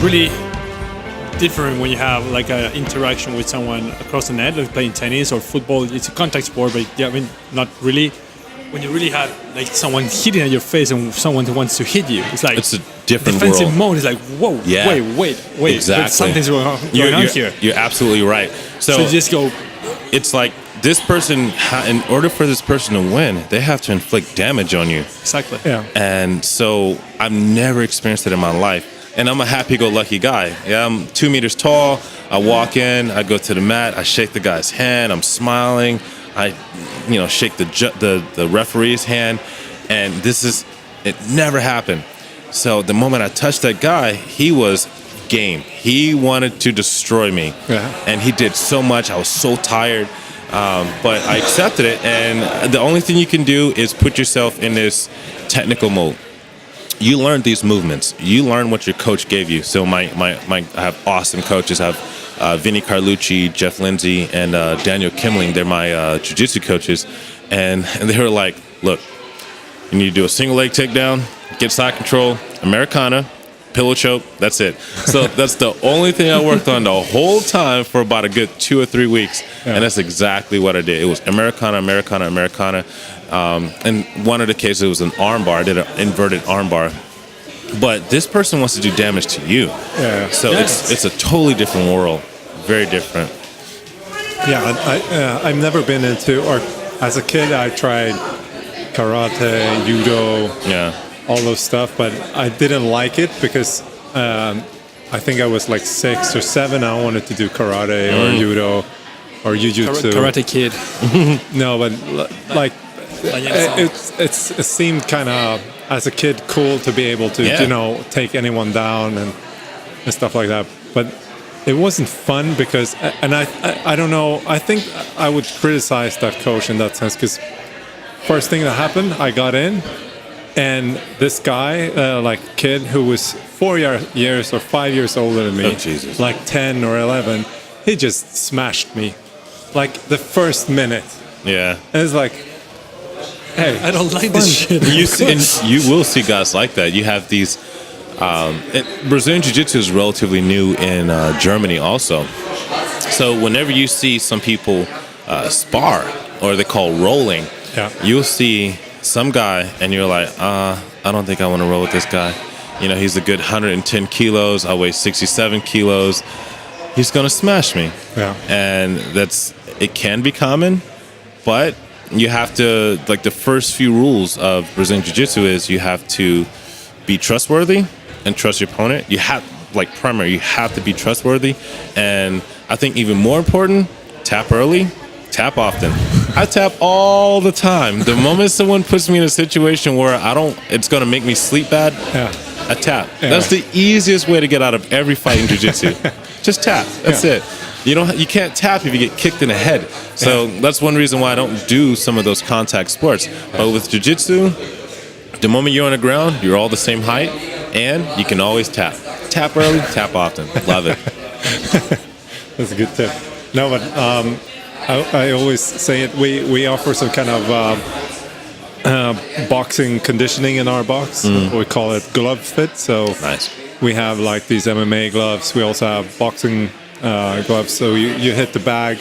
really different when you have like an interaction with someone across the net, like playing tennis or football. It's a contact sport, but yeah, I mean, not really. When you really have like someone hitting at your face and someone who wants to hit you, it's like it's a different defensive world. mode is like, whoa, wait, exactly. Something's going on here. You're absolutely right. So you just go. It's like this person, in order for this person to win, they have to inflict damage on you. Exactly. Yeah. And so I've never experienced it in my life. And I'm a happy-go-lucky guy. Yeah, I'm 2 meters tall. I walk in, I go to the mat, I shake the guy's hand, I'm smiling. I, shake the referee's hand, and it never happened. So the moment I touched that guy, he was game. He wanted to destroy me, and he did so much. I was so tired, but I accepted it. And the only thing you can do is put yourself in this technical mode. You learn these movements. You learn what your coach gave you. So I have awesome coaches. I have Vinny Carlucci, Jeff Lindsay, and Daniel Kimling. They're my jiu-jitsu coaches. And they were like, look, you need to do a single leg takedown, get side control, Americana, pillow choke, that's it. So that's the only thing I worked on the whole time for about a good 2 or 3 weeks. Yeah. And that's exactly what I did. It was Americana, Americana, Americana. And one of the cases, it was an arm bar. I did an inverted arm bar. But this person wants to do damage to you. Yeah. So it's a totally different world. Very different. Yeah, I've never been into, or as a kid, I tried karate, judo, all those stuff, but I didn't like it because I think I was like 6 or 7. I wanted to do karate or judo or jiu-jitsu. Karate Kid. No, but like it seemed kind of, as a kid, cool to be able to take anyone down and stuff like that. But it wasn't fun because, and I don't know, I think I would criticize that coach in that sense, because first thing that happened, I got in, and this guy, kid who was 4 years or 5 years older than me, like 10 or 11, he just smashed me, like the first minute. Yeah. And it's like, hey, I don't like this shit. You will see guys like that. You have these. Brazilian Jiu-Jitsu is relatively new in Germany also. So whenever you see some people spar, or they call rolling, you'll see some guy and you're like, I don't think I want to roll with this guy. He's a good 110 kilos. I weigh 67 kilos. He's going to smash me. Yeah. And it can be common, but you have to, like, the first few rules of Brazilian Jiu-Jitsu is you have to be trustworthy and trust your opponent. You have, you have to be trustworthy. And I think even more important, tap early, tap often. I tap all the time. The moment someone puts me in a situation where it's going to make me sleep bad, I tap. Yeah. That's the easiest way to get out of every fight in jiu-jitsu. Just tap. That's it. You can't tap if you get kicked in the head. So that's one reason why I don't do some of those contact sports. But with jiu-jitsu, the moment you're on the ground, you're all the same height, and you can always tap. Tap early, tap often. Love it. That's a good tip. No, but I always say it. We offer some kind of boxing conditioning in our box. We call it glove fit. So nice. We have like these MMA gloves. We also have boxing gloves. So you hit the bag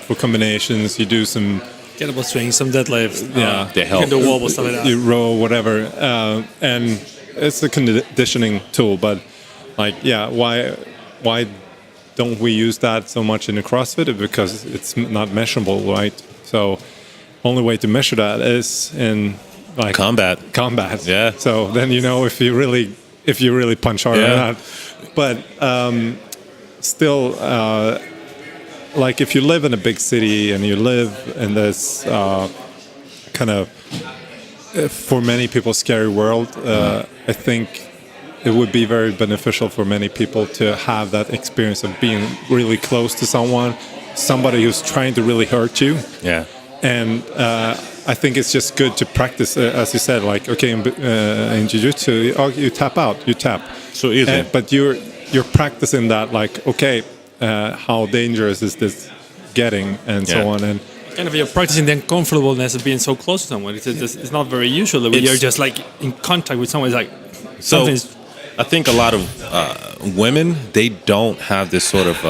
for combinations. You do some kettlebell swings, some deadlifts. They help. You can do wobble, stuff like that. You row, whatever. And it's a conditioning tool. But why don't we use that so much in the CrossFit? Because it's not measurable, right? So only way to measure that is in combat. Yeah. So then if you really punch hard or not. But still, if you live in a big city and you live in this kind of, for many people, scary world, I think it would be very beneficial for many people to have that experience of being really close to somebody who's trying to really hurt you. Yeah. And I think it's just good to practice, as you said, in jiu-jitsu, you tap out, you tap. So easy. But you're practicing that, how dangerous is this getting, and so on. And kind of you're practicing the uncomfortableness of being so close to someone. It's not very usual that you're just in contact with someone. It's like something's I think a lot of women, they don't have this sort of,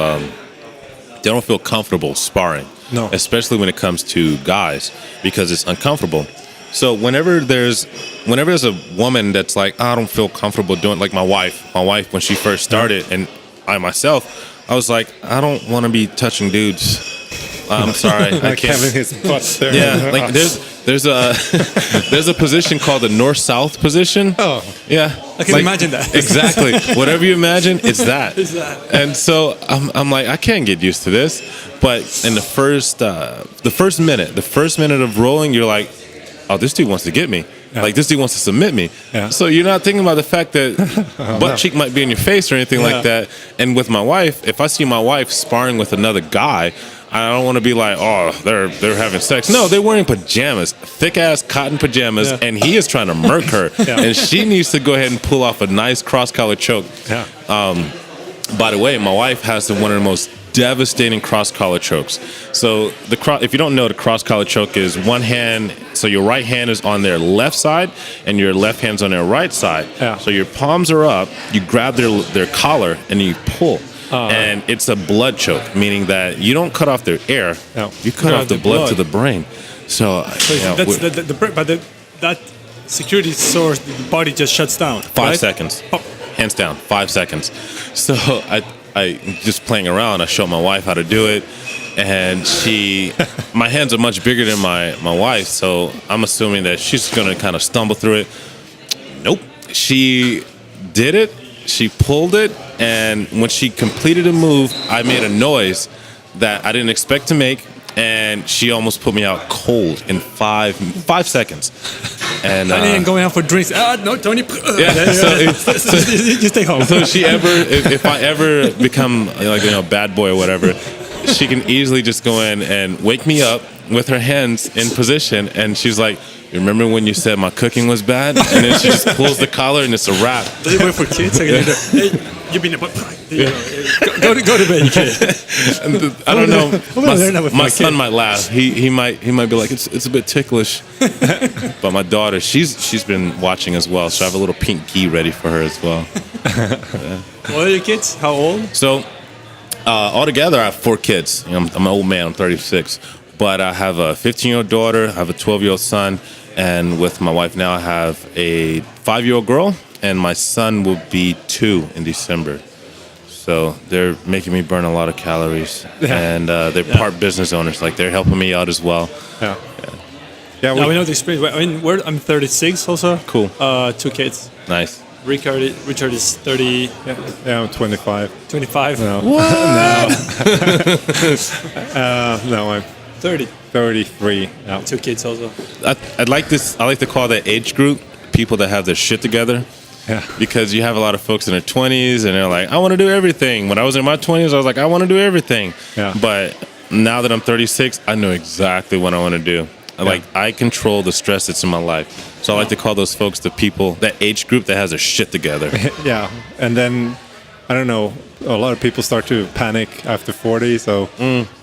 they don't feel comfortable sparring. No. Especially when it comes to guys, because it's uncomfortable. So whenever there's a woman that's like, I don't feel comfortable doing, like my wife when she first started, and I myself, I was like, I don't want to be touching dudes. I'm sorry, I like can't. having his butt there. Yeah, like there's a position called the north-south position. Oh, yeah, I can imagine that. Exactly. Whatever you imagine, it's that. It's that. And so I'm like, I can't get used to this. But in the first minute of rolling, you're like, oh, this dude wants to get me. Yeah. Like, this dude wants to submit me. Yeah. So you're not thinking about the fact that butt cheek might be in your face or anything like that. And with my wife, if I see my wife sparring with another guy, I don't want to be like, oh, they're having sex. No, they're wearing pajamas, thick-ass cotton pajamas, and he is trying to murk her. And she needs to go ahead and pull off a nice cross-collar choke. Yeah. By the way, my wife has one of the most devastating cross-collar chokes. So if you don't know, the cross-collar choke is one hand, so your right hand is on their left side, and your left hand's on their right side. Yeah. So your palms are up, you grab their collar, and you pull. And it's a blood choke, meaning that you don't cut off their air, you cut off the blood to the brain. So that's that security source, the body just shuts down. 5 seconds, hands down, 5 seconds. So I just playing around, I showed my wife how to do it, and my hands are much bigger than my wife, so I'm assuming that she's gonna kind of stumble through it. Nope, she did it. She pulled it, and when she completed a move, I made a noise that I didn't expect to make, and she almost put me out cold in 5 seconds. And I ain't going out for drinks. No, Tony. Yeah, so you stay home. So if I ever become like bad boy or whatever, she can easily just go in and wake me up with her hands in position, and she's like, remember when you said my cooking was bad? And then she just pulls the collar and it's a wrap. Does it work for kids? Hey, you've been go to bed, kid. I don't know. My son might laugh. He might be like, it's a bit ticklish. But my daughter, she's been watching as well, so I have a little pink gi ready for her as well. Yeah. What are your kids? How old? So altogether, I have 4 kids. I'm an old man. I'm 36. But I have a 15-year-old daughter, I have a 12-year-old son, and with my wife now I have a 5-year-old girl, and my son will be 2 in December. So they're making me burn a lot of calories, and they're part business owners. Like, they're helping me out as well. Yeah, we know the experience. I mean, I'm 36 also. Cool. 2 kids. Nice. Richard is 30. Yeah, I'm 25. 25. No. What? No, I'm 30. 33. Yeah. 2 kids also. I like to call that age group people that have their shit together. Yeah. Because you have a lot of folks in their 20s and they're like, I want to do everything. When I was in my 20s, I was like, I want to do everything. Yeah. But now that I'm 36, I know exactly what I want to do. I control the stress that's in my life. So I like to call those folks the people, that age group that has their shit together. Yeah. And then, I don't know, a lot of people start to panic after 40, so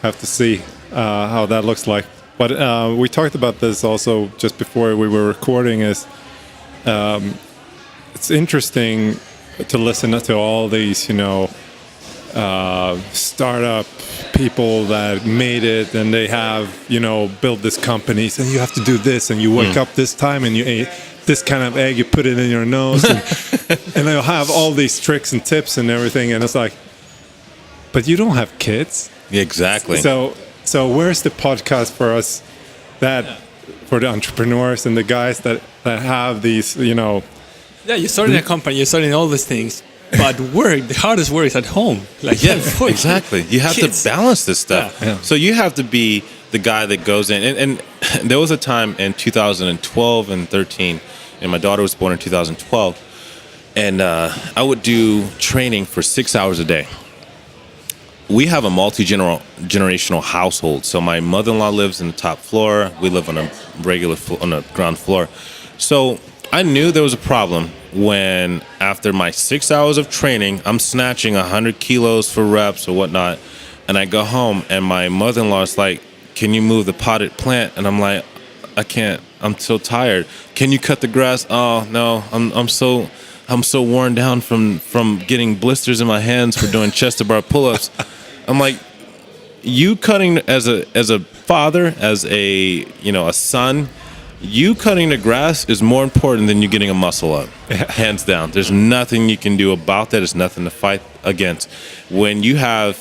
have to see how that looks like. But we talked about this also just before we were recording, is it's interesting to listen to all these, startup people that made it, and they have, built this company, and you have to do this, and you wake up this time, and you ate this kind of egg, you put it in your nose, and they'll have all these tricks and tips and everything, and it's like, but you don't have kids. Exactly. So where's the podcast for us, for the entrepreneurs and the guys that have these, Yeah, you're starting a company, you're starting all these things, but the hardest work is at home. Exactly. You have to balance this stuff. Yeah. So you have to be the guy that goes in. And there was a time in 2012 and 13, and my daughter was born in 2012, and I would do training for 6 hours a day. We have a multi-generational household. So my mother-in-law lives in the top floor. We live on on the ground floor. So I knew there was a problem when, after my 6 hours of training, I'm snatching 100 kilos for reps or whatnot, and I go home and my mother-in-law is like, can you move the potted plant? And I'm like, I can't. I'm so tired. Can you cut the grass? Oh no, I'm so I'm so worn down from getting blisters in my hands for doing chest to bar pull-ups. I'm like, you cutting as a father, as a son, you cutting the grass is more important than you getting a muscle up, hands down. There's nothing you can do about that. There's nothing to fight against. When you have,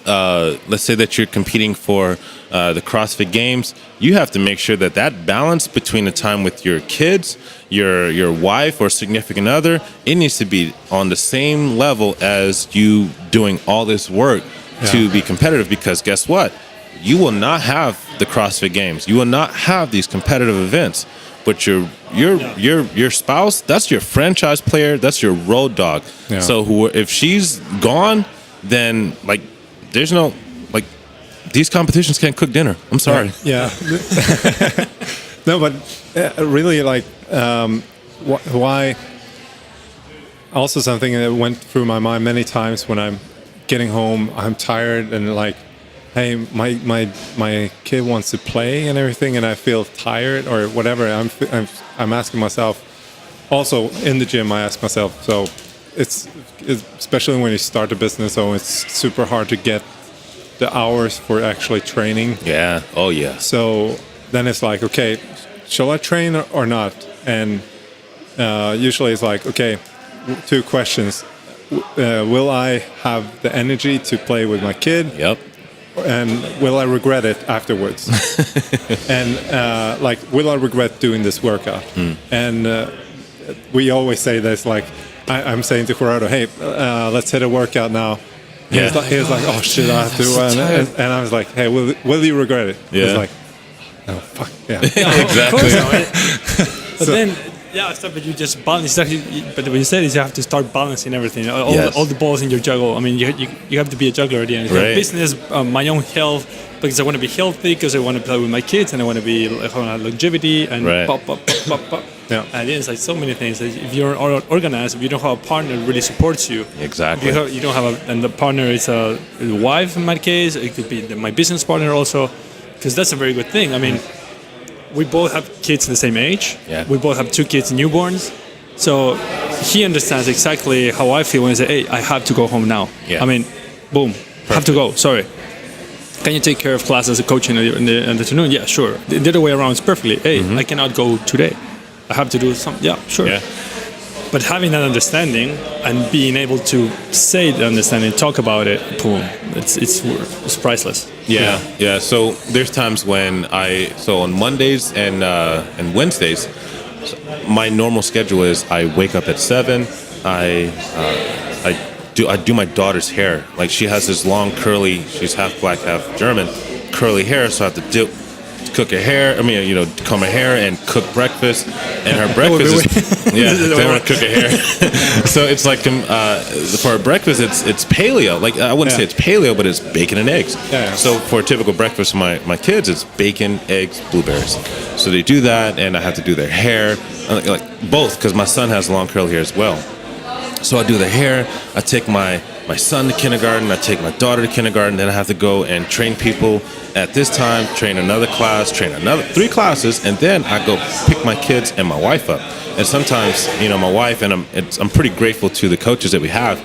let's say that you're competing for the CrossFit Games, you have to make sure that balance between the time with your kids, your wife or significant other, it needs to be on the same level as you doing all this work to be competitive. Because guess what? You will not have the CrossFit Games. You will not have these competitive events. But your spouse, that's your franchise player. That's your road dog. Yeah. So if she's gone, then like there's no like these competitions can't cook dinner. I'm sorry. Yeah. No, but really like why? Also something that went through my mind many times when I'm getting home. I'm tired and like, hey, my kid wants to play and everything, and I feel tired or whatever. I'm asking myself. Also in the gym, I ask myself. So it's especially when you start a business. So it's super hard to get the hours for actually training. Yeah. Oh yeah. So then it's like, okay, shall I train or not? And usually it's like, okay, 2 questions. Will I have the energy to play with my kid? Yep. And will I regret it afterwards? And like, will I regret doing this workout? And we always say this, like, I'm saying to Gerardo, hey, let's hit a workout now. Yeah. He was like, oh shit, I have to. And I was like, hey, will you regret it? Yeah. He was like, oh, fuck, yeah. Exactly. But then, but you just balance. But what you said is you have to start balancing everything, all the balls in your juggle. I mean, you have to be a juggler at the end. Right. Business, my own health, because I want to be healthy, because I want to play with my kids, and I want to be longevity and pop. Yeah. And it's like so many things. If you're organized, if you don't have a partner that really supports you, exactly. You don't have and the partner is a wife in my case. It could be my business partner also, because that's a very good thing. I mean. We both have kids the same age. Yeah. We both have 2 kids, newborns. So he understands exactly how I feel when I say, hey, I have to go home now. Yeah. I mean, boom, perfect. Have to go, sorry. Can you take care of class as a coach in the afternoon? Yeah, sure. The other way around is perfectly, hey, I cannot go today. I have to do something. Yeah, sure. Yeah. But having that understanding and being able to say the understanding, talk about it, boom, it's priceless. Yeah. So there's times when on Mondays and Wednesdays, my normal schedule is I wake up at 7. I do my daughter's hair. Like she has this long curly. She's half black, half German, curly hair. So I have to cook her hair. Comb her hair and cook breakfast. And her breakfast they want to cook her hair. So it's like for her breakfast, it's paleo. Like I wouldn't say it's paleo, but it's bacon and eggs. Yeah. So for a typical breakfast for my kids, it's bacon, eggs, blueberries. So they do that, and I have to do their hair, like both, because my son has long curly hair as well. So I do the hair. I take my son to kindergarten. I take my daughter to kindergarten. Then I have to go and train people at this time, train another class, train another 3 classes, and then I go pick my kids and my wife up. And sometimes, my wife, and I'm pretty grateful to the coaches that we have.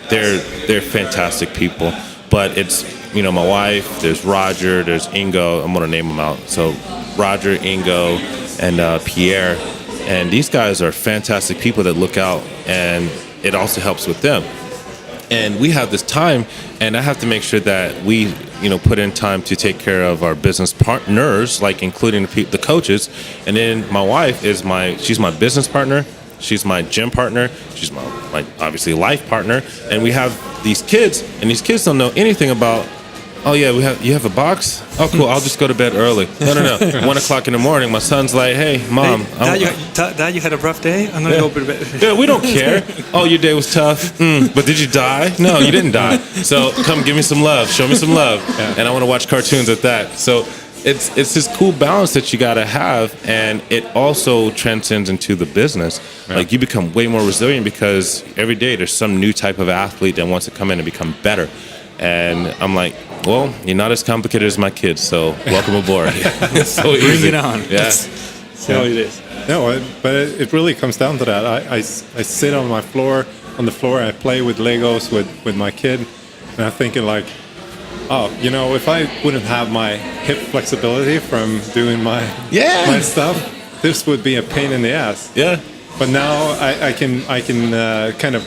They're fantastic people. But it's, my wife, there's Roger, there's Ingo. I'm going to name them out. So Roger, Ingo, and Pierre. And these guys are fantastic people that look out, and it also helps with them. And we have this time, and I have to make sure that we, put in time to take care of our business partners, like including the coaches. And then my wife she's my business partner, she's my gym partner, she's my obviously life partner, and we have these kids, and these kids don't know anything about. Oh yeah, you have a box? Oh cool, I'll just go to bed early. No. 1 o'clock in the morning, my son's like, hey mom. Dad, you had a rough day? I'm gonna go to bed. Yeah, we don't care. Oh, your day was tough. But did you die? No, you didn't die. So come give me some love. Show me some love. Yeah. And I want to watch cartoons at that. So it's this cool balance that you gotta have, and it also transcends into the business. Yeah. Like you become way more resilient because every day there's some new type of athlete that wants to come in and become better. And I'm like, well, you're not as complicated as my kids, so welcome aboard. It's so easy. Bring it on. Yeah. That's how it is. No, but it really comes down to that. I sit on the floor. I play with Legos with my kid, and I'm thinking like, oh, if I wouldn't have my hip flexibility from doing my stuff, this would be a pain in the ass. Yeah. But now I can kind of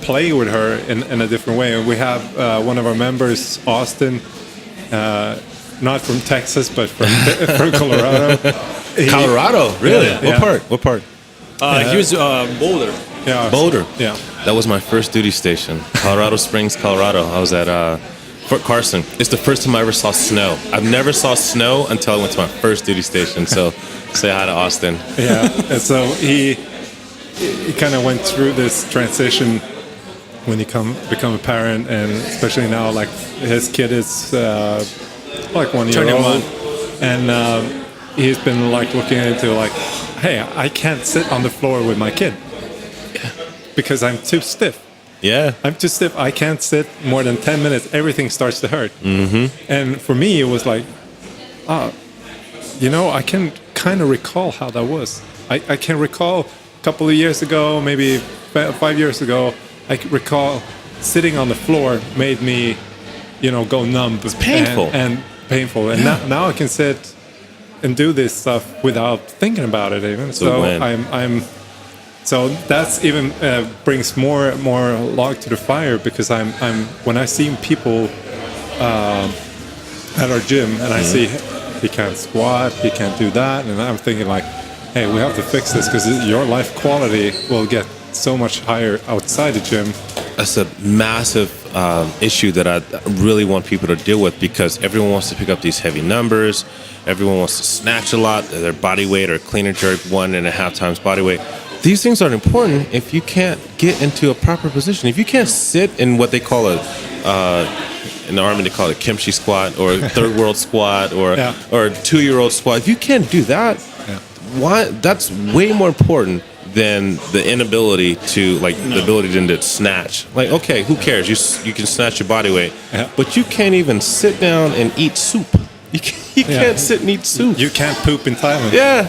play with her in a different way. And we have one of our members, Austin, not from Texas, but from Colorado. Colorado, really? Yeah. What part? He was Boulder. Yeah. Boulder. Yeah. That was my first duty station, Colorado Springs, Colorado. I was at Fort Carson. It's the first time I ever saw snow. I've never saw snow until I went to my first duty station. So say hi to Austin. Yeah. And so he kind of went through this transition when he become a parent, and especially now, like his kid is like 1 year Turning old, 1. and he's been like looking into like, hey, I can't sit on the floor with my kid because I'm too stiff. Yeah. I'm too stiff. I can't sit more than 10 minutes. Everything starts to hurt. Mm-hmm. And for me, it was like, I can kind of recall how that was. I can recall a couple of years ago, maybe 5 years ago, I can recall sitting on the floor made me, go numb. It's painful. And painful. And now I can sit and do this stuff without thinking about it even. So So that's even brings more log to the fire, because I'm when I see people at our gym and I see he can't squat, he can't do that, and I'm thinking like, hey, we have to fix this, because your life quality will get so much higher outside the gym. That's a massive issue that I really want people to deal with, because everyone wants to pick up these heavy numbers. Everyone wants to snatch a lot, their body weight, or clean and jerk 1.5 times body weight. These things aren't important if you can't get into a proper position. If you can't sit in what they call in the Army they call it a kimchi squat, or a third world squat, or a 2-year-old squat. If you can't do that, why? That's way more important than the inability to, like, the ability to snatch. Like, okay, who cares? You can snatch your body weight, but you can't even sit down and eat soup. You can't sit and eat soup. You can't poop in Thailand. Yeah,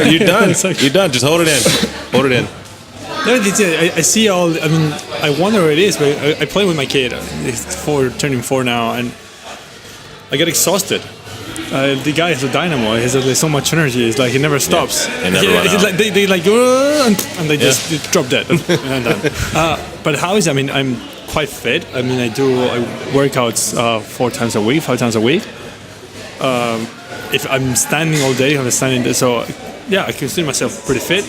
you're done. You're done. Just hold it in. Hold it in. No, I see all. I mean, I wonder what it is, but I play with my kid. He's turning 4 now, and I get exhausted. The guy has a dynamo. He has like so much energy. It's like he never stops. Yeah, never run out. Like they like and they just drop dead. And I'm done. But how is? I mean, I'm quite fit. I mean, I do workouts 4 times a week, 5 times a week. If I'm standing all day, I'm standing there. So yeah, I consider myself pretty fit.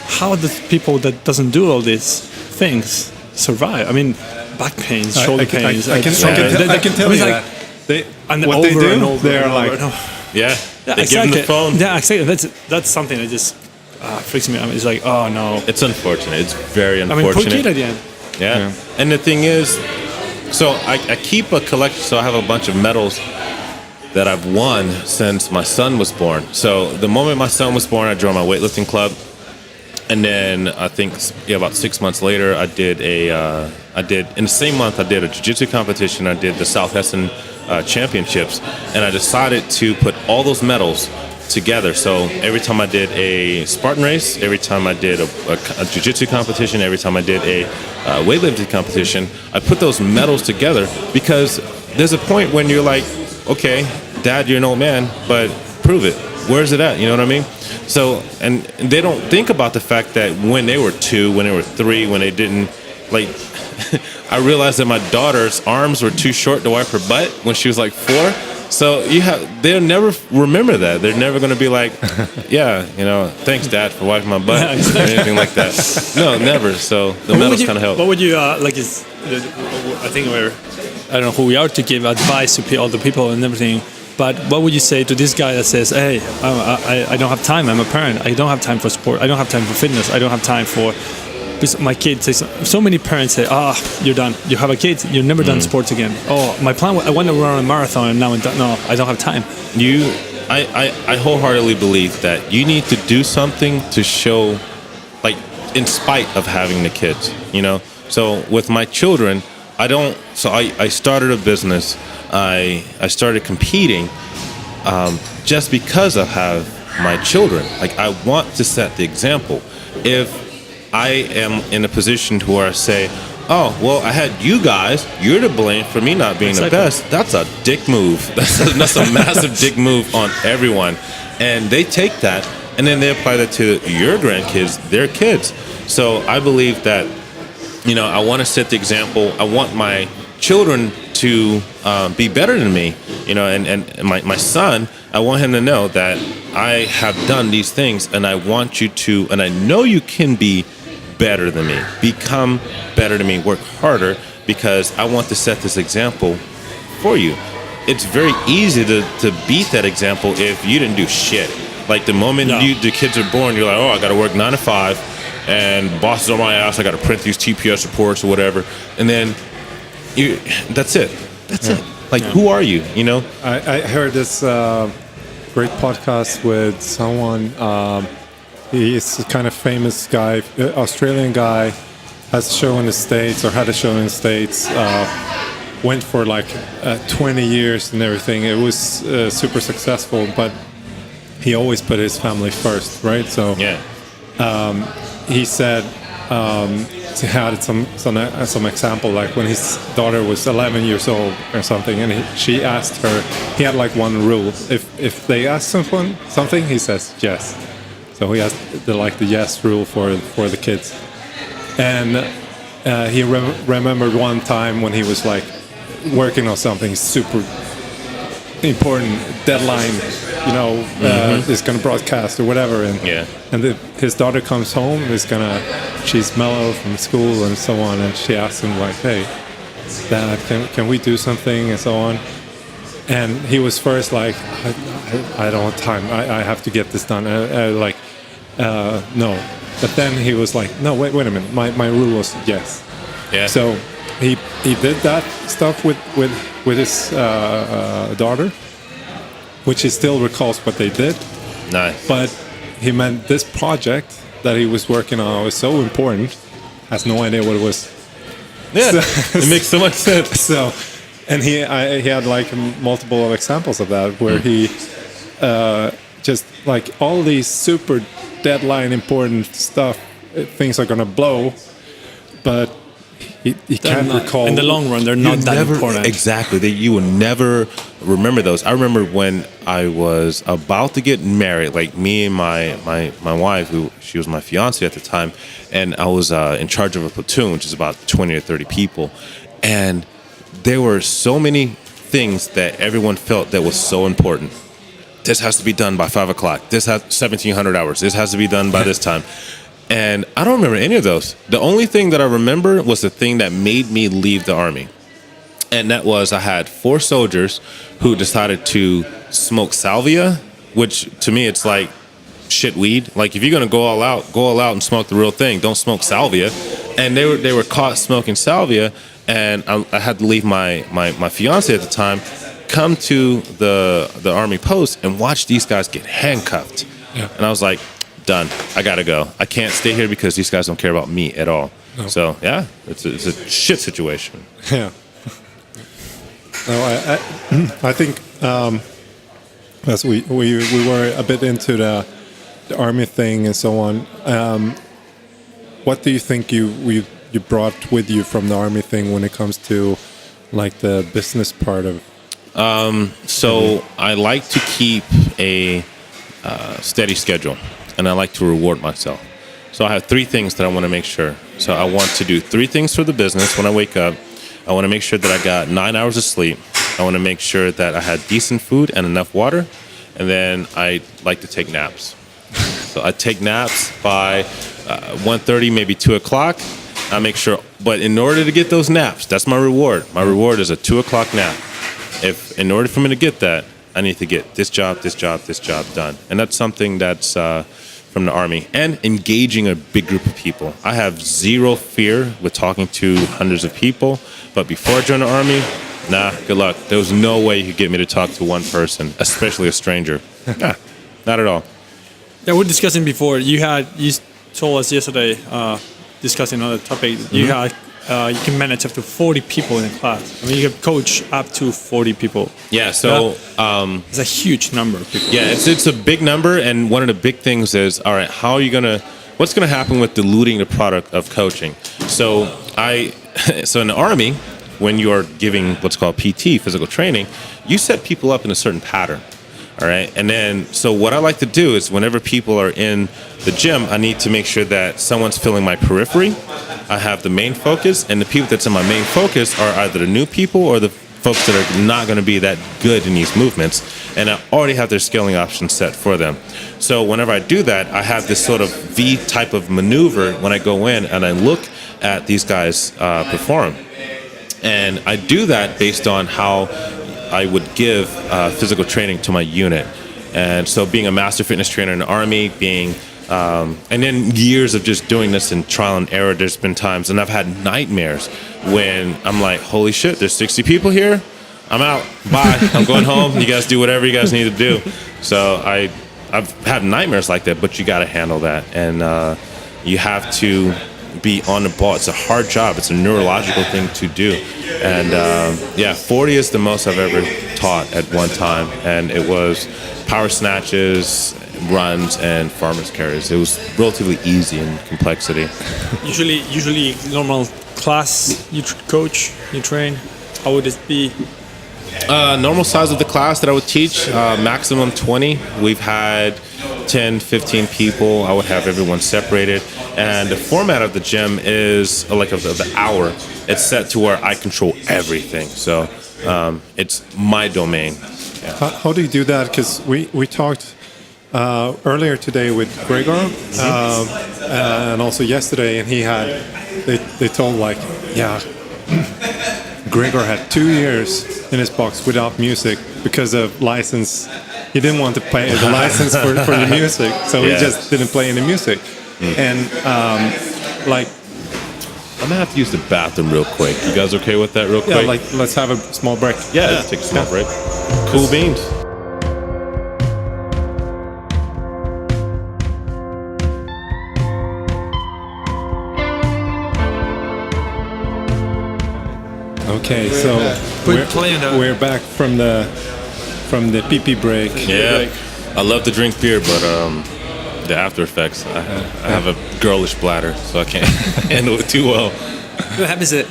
How do people that doesn't do all these things survive? I mean, back pains, shoulder pains. I can tell you that. What they do, they're like, they give them the phone. Yeah, exactly. That's something that just freaks me out. It's like, oh no. It's unfortunate. It's very unfortunate. I mean, poor kid at the end. Yeah. And the thing is, so I keep a collection. So I have a bunch of medals that I've won since my son was born. So the moment my son was born, I joined my weightlifting club. And then I think about 6 months later, I did in the same month, I did a jiu-jitsu competition. I did the South Hessen Championships. And I decided to put all those medals together. So every time I did a Spartan race, every time I did a jiu-jitsu competition, every time I did a weightlifting competition, I put those medals together, because there's a point when you're like, okay, Dad, you're an old man, but prove it. Where's it at? You know what I mean? So, and they don't think about the fact that when they were 2, when they were 3, when they didn't, like, I realized that my daughter's arms were too short to wipe her butt when she was like 4. So they'll never remember that. They're never going to be like, yeah, thanks, Dad, for wiping my butt, or anything like that. No, never. So the medals kind of help. What would you like? I think I don't know who we are to give advice to all the people and everything. But what would you say to this guy that says, hey, I don't have time. I'm a parent. I don't have time for sport. I don't have time for fitness. I don't have time for... Because my kid says, so many parents say, you're done. You have a kid, you're never done sports again. Oh, my plan, I want to run a marathon, and now no, I don't have time. I wholeheartedly believe that you need to do something to show, like, in spite of having the kids, So with my children, I started a business. I started competing just because I have my children. Like, I want to set the example. If I am in a position to where I say, oh, well, I had you guys, you're to blame for me not being the best, that's a dick move. That's a massive dick move on everyone. And they take that, and then they apply that to your grandkids, their kids. So I believe that, I want to set the example. I want my children to be better than me, and my son, I want him to know that I have done these things, and I want you to, and I know you can be better than me, become better than me, work harder, because I want to set this example for you. It's very easy to beat that example if you didn't do shit. Like, the moment the kids are born, you're like, oh, I got to work 9 to 5, and boss is on my ass, I got to print these TPS reports or whatever, and then that's it. That's it. Like, who are you? I heard this great podcast with someone. He's a kind of famous guy, Australian guy, has a show in the States, or had a show in the States. Went for like 20 years and everything. It was super successful, but he always put his family first, right? So he said he had some example, like when his daughter was 11 years old or something, and she asked her, he had like one rule: if they ask something, he says yes. So he has the yes rule for the kids. And he remembered one time when he was like working on something super important, deadline, is going to broadcast or whatever. And his daughter comes home, she's mellow from school and so on, and she asks him like, hey, Dad, can we do something and so on. And he was first like, I don't have time. I have to get this done. No. But then he was like, no, wait a minute. My rule was yes. Yeah. So he did that stuff with his daughter, which he still recalls what they did. Nice. But he meant this project that he was working on was so important, has no idea what it was. Yeah, it makes so much sense. So, and he had like multiple examples of that where he just like all these super deadline important stuff, things are gonna blow, but he can't recall. In the long run, they're not that important. Exactly. You will never remember those. I remember when I was about to get married, like me and my wife, she was my fiance at the time, and I was in charge of a platoon, which is about 20 or 30 people. And there were so many things that everyone felt that was so important. This has to be done by 5 o'clock. This has 1,700 hours. This has to be done by this time. And I don't remember any of those. The only thing that I remember was the thing that made me leave the Army. And that was I had 4 soldiers who decided to smoke salvia, which to me it's like shit weed. Like, if you're going to go all out and smoke the real thing. Don't smoke salvia. And they were caught smoking salvia, and I had to leave my fiance at the time, come to the Army post and watch these guys get handcuffed. Yeah. And I was like, done. I gotta go. I can't stay here because these guys don't care about me at all. No. So yeah, it's a shit situation. Yeah. No, I think as we were a bit into the Army thing and so on. What do you think you brought with you from the Army thing when it comes to like the business part of? So I like to keep a steady schedule, and I like to reward myself. So I have 3 things that I want to make sure. So I want to do 3 things for the business when I wake up. I want to make sure that I got 9 hours of sleep. I want to make sure that I had decent food and enough water. And then I like to take naps. So I take naps by 1:30, maybe 2 o'clock. I make sure, but in order to get those naps, that's my reward. My reward is a 2 o'clock nap. If in order for me to get that, I need to get this job done. And that's something that's from the Army. And engaging a big group of people. I have 0 fear with talking to hundreds of people. But before I joined the Army, nah, good luck. There was no way you could get me to talk to one person, especially a stranger. Nah, not at all. Yeah, we were discussing before. You told us yesterday, discussing another topic. You had you can manage up to 40 people in a class. I mean, you can coach up to 40 people. Yeah, so it's a huge number of people. Yeah, it's a big number, and one of the big things is, all right, what's gonna happen with diluting the product of coaching? So in the Army, when you are giving what's called PT, physical training, you set people up in a certain pattern. All right. And then, so what I like to do is whenever people are in the gym, I need to make sure that someone's filling my periphery. I have the main focus, and the people that's in my main focus are either the new people or the folks that are not going to be that good in these movements. And I already have their scaling options set for them. So whenever I do that, I have this sort of V type of maneuver when I go in and I look at these guys perform. And I do that based on how I would give physical training to my unit. And so being a master fitness trainer in the Army, and then years of just doing this in trial and error, there's been times, and I've had nightmares when I'm like, holy shit, there's 60 people here? I'm out. Bye. I'm going home. You guys do whatever you guys need to do. So I've had nightmares like that, but you got to handle that. And you have to be on the ball. It's a hard job. It's a neurological thing to do. And 40 is the most I've ever taught at one time. And it was power snatches, runs, and farmer's carries. It was relatively easy in complexity. Usually normal class you coach, you train, how would it be? Normal size of the class that I would teach, maximum 20. We've had 10, 15 people. I would have everyone separated. And the format of the gym is like of the hour. It's set to where I control everything. So it's my domain. Yeah. How do you do that? Because we talked earlier today with Gregor and also yesterday, and they told Gregor had 2 years in his box without music because of license. He didn't want to pay the license for the music, so he just didn't play any music. And I'm gonna have to use the bathroom real quick. You guys okay with that real quick? Yeah, let's have a small break. Yeah, let's take a small break. Cool beans. Okay, so we're back from the pee-pee break. Yeah, I love to drink beer, but the after effects, I have a girlish bladder, so I can't handle it too well. What happens is,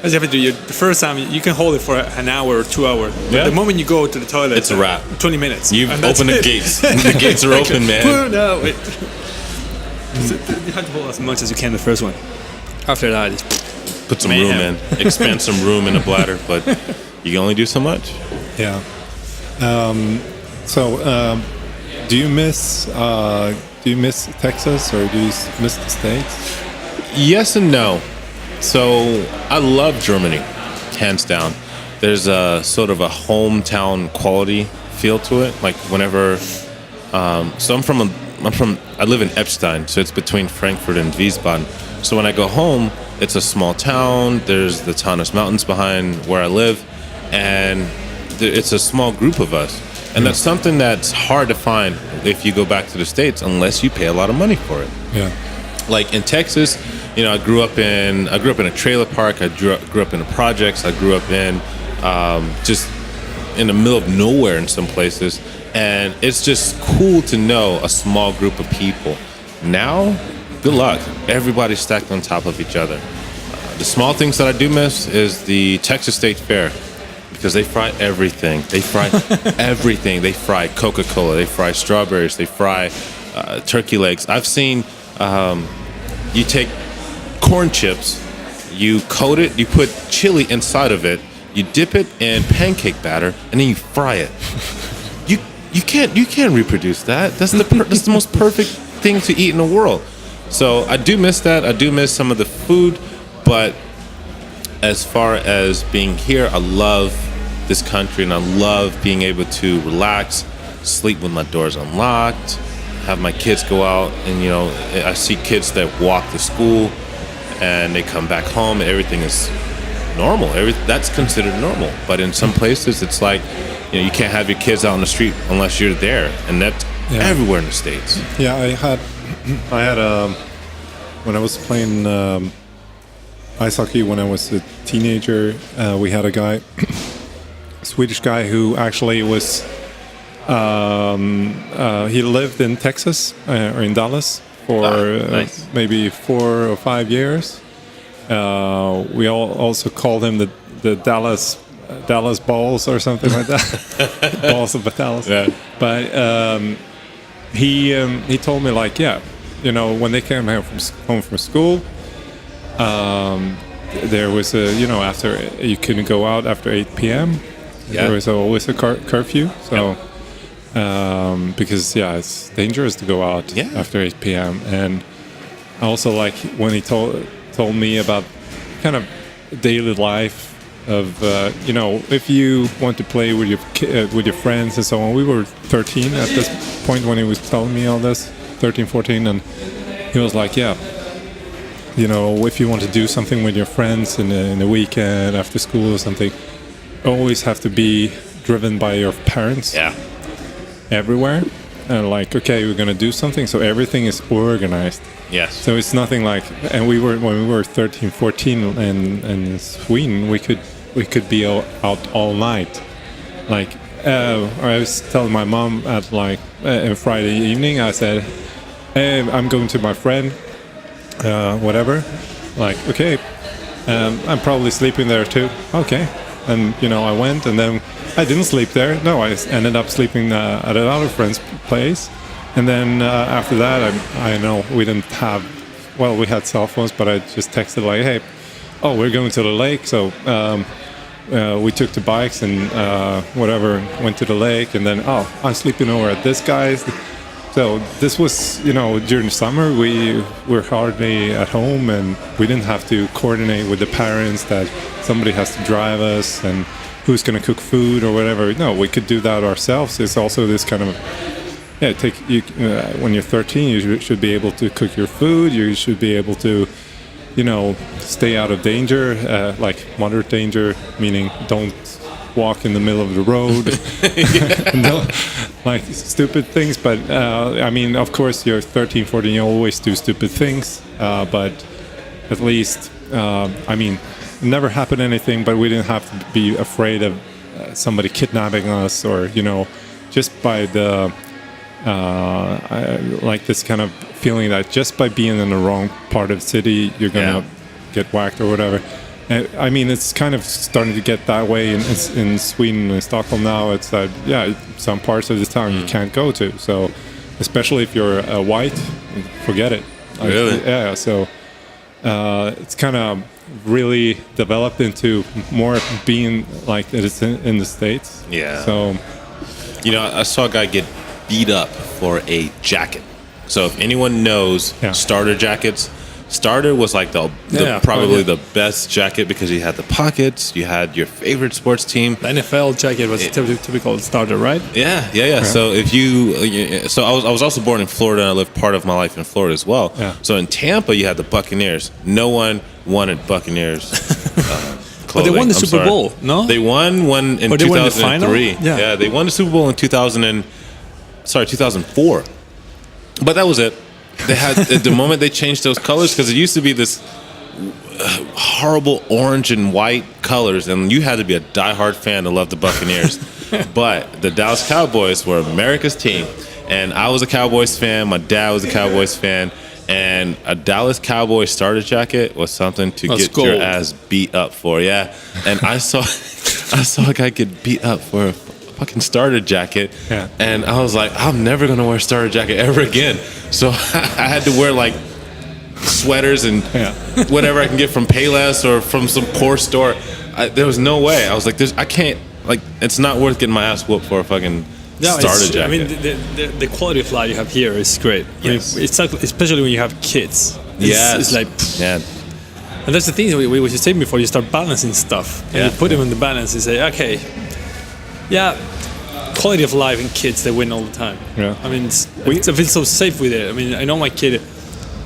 as you have to do, the first time you can hold it for an hour or 2 hours. But the moment you go to the toilet, it's a wrap. 20 minutes. You've opened the gates. The gates are open, man. No, wait. So you have to hold as much as you can the first one. After that, it's put some room in, expand some room in the bladder, but you can only do so much. Yeah. Do you miss Texas or do you miss the States? Yes and no. So I love Germany, hands down. There's a sort of a hometown quality feel to it. Like whenever, so I live in Epstein, so it's between Frankfurt and Wiesbaden. So when I go home, it's a small town. There's the Taunus Mountains behind where I live, and it's a small group of us. And that's something that's hard to find if you go back to the States unless you pay a lot of money for it. Yeah. Like in Texas, I grew up in a trailer park. I grew up in the projects. I grew up in just in the middle of nowhere in some places, and it's just cool to know a small group of people. Now, good luck. Everybody's stacked on top of each other. The small things that I do miss is the Texas State Fair, because they fry everything. They fry everything. They fry Coca-Cola. They fry strawberries. They fry turkey legs. I've seen you take corn chips, you coat it, you put chili inside of it, you dip it in pancake batter, and then you fry it. You can't reproduce that. That's the most perfect thing to eat in the world. So I do miss that. I do miss some of the food, but as far as being here, I love this country, and I love being able to relax, sleep when my door's unlocked, have my kids go out, and I see kids that walk to school, and they come back home, and everything is normal. That's considered normal. But in some places, it's like you can't have your kids out on the street unless you're there, and that's everywhere in the States. Yeah, I had when I was playing ice hockey when I was a teenager. We had a guy, a Swedish guy, who actually was. He lived in Texas or in Dallas for nice. Maybe 4 or 5 years. We also called him the Dallas Balls or something like that. Balls of Dallas. Yeah. But he told me, like, yeah, you know, when they came home from school, there was a, you know, after you couldn't go out after 8 p.m. Yeah. There was always a curfew. So because it's dangerous to go out after 8 p.m. And also, like, when he told me about kind of daily life of you know, if you want to play with your friends and so on. We were 13 at this point when he was telling me all this, 13, 14, and he was like, yeah, you know, if you want to do something with your friends in the weekend after school or something, always have to be driven by your parents. Yeah. Everywhere. And like, okay, we're gonna do something, so everything is organized. Yes. So it's nothing like, and when we were 13, 14 in Sweden, we could be out all night. Like, I was telling my mom at like Friday evening, I said, hey, I'm going to my friend, whatever. Like, okay, I'm probably sleeping there too. Okay. And, you know, I went, and then I didn't sleep there. No, I ended up sleeping at another friend's place. And then after that, I know we didn't have, well, we had cell phones, but I just texted like, hey, we're going to the lake. So we took the bikes and whatever, went to the lake. And then, I'm sleeping over at this guy's. So this was, you know, during the summer, we were hardly at home, and we didn't have to coordinate with the parents that somebody has to drive us and who's going to cook food or whatever. No, we could do that ourselves. It's also this kind of, when you're 13, you should be able to cook your food. You should be able to, you know, stay out of danger, like moderate danger, meaning don't walk in the middle of the road. No, like stupid things. But I mean, of course, you're 13, 14, you always do stupid things. But at least, I mean, never happened anything, but we didn't have to be afraid of somebody kidnapping us, or, you know, just by the like this kind of feeling that just by being in the wrong part of the city, you're gonna get whacked or whatever. And, I mean, it's kind of starting to get that way in Sweden and Stockholm now. It's that some parts of the town you can't go to. So especially if you're white, forget it. Really? Yeah. So it's kind of really developed into more being like it is in the States. Yeah. So, you know, I saw a guy get beat up for a jacket. So if anyone knows starter jackets, starter was like probably the best jacket because you had the pockets, you had your favorite sports team. The NFL jacket was a typical starter, right? Yeah. So if I was also born in Florida, and I lived part of my life in Florida as well. Yeah. So in Tampa, you had the Buccaneers. No one wanted Buccaneers. But they won the Super Bowl, no? They won in 2003. The yeah, they won the Super Bowl in 2004. But that was it. They had at the moment they changed those colors, because it used to be this horrible orange and white colors, and you had to be a diehard fan to love the Buccaneers. But the Dallas Cowboys were America's team, and I was a Cowboys fan. My dad was a Cowboys fan, and a Dallas Cowboys starter jacket was something to get your ass beat up for. Yeah, and I saw a guy get beat up for a fucking starter jacket, and I was like, I'm never gonna wear a starter jacket ever again. So I had to wear like sweaters and whatever I can get from Payless or from some core store. There was no way. I was like, I can't, like, it's not worth getting my ass whooped for a fucking starter jacket. I mean, the quality of life you have here is great. Yes. It's like, especially when you have kids. It's like, and that's the thing we were saying before. You start balancing stuff, and you put them in the balance. You say, okay, quality of life in kids, they win all the time. Yeah. I mean, I feel so safe with it. I mean, I know my kid,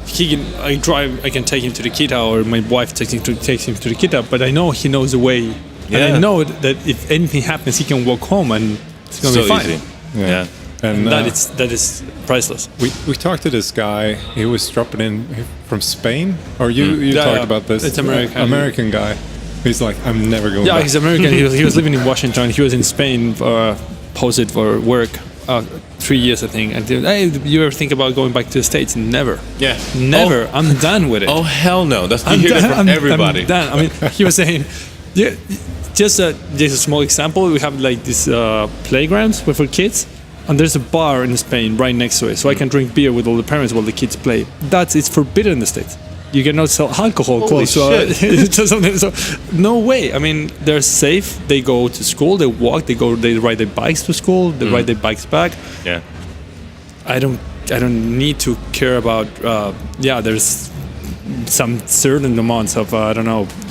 I can take him to the kita, or my wife takes him to the kita, but I know he knows the way. And I know that if anything happens, he can walk home and it's going to be fine. Easy. Yeah. And that is priceless. We talked to this guy. He was dropping in from Spain, or you talked about this. It's American guy. He's like, I'm never going. Yeah, back. he's American. He was living in Washington. He was in Spain, posted for work. 3 years, I think. And hey, you ever think about going back to the States? Never. Yeah. Never. Oh. I'm done with it. Oh hell no! You hear that from everybody. I'm done. I mean, he was saying, yeah. Just a small example. We have like these playgrounds for kids, and there's a bar in Spain right next to it, so I can drink beer with all the parents while the kids play. It's forbidden in the States. You cannot sell alcohol. Holy shit. So no way. I mean, they're safe. They go to school. They walk. They ride their bikes to school. They ride their bikes back. Yeah. I don't need to care about. There's some certain amounts of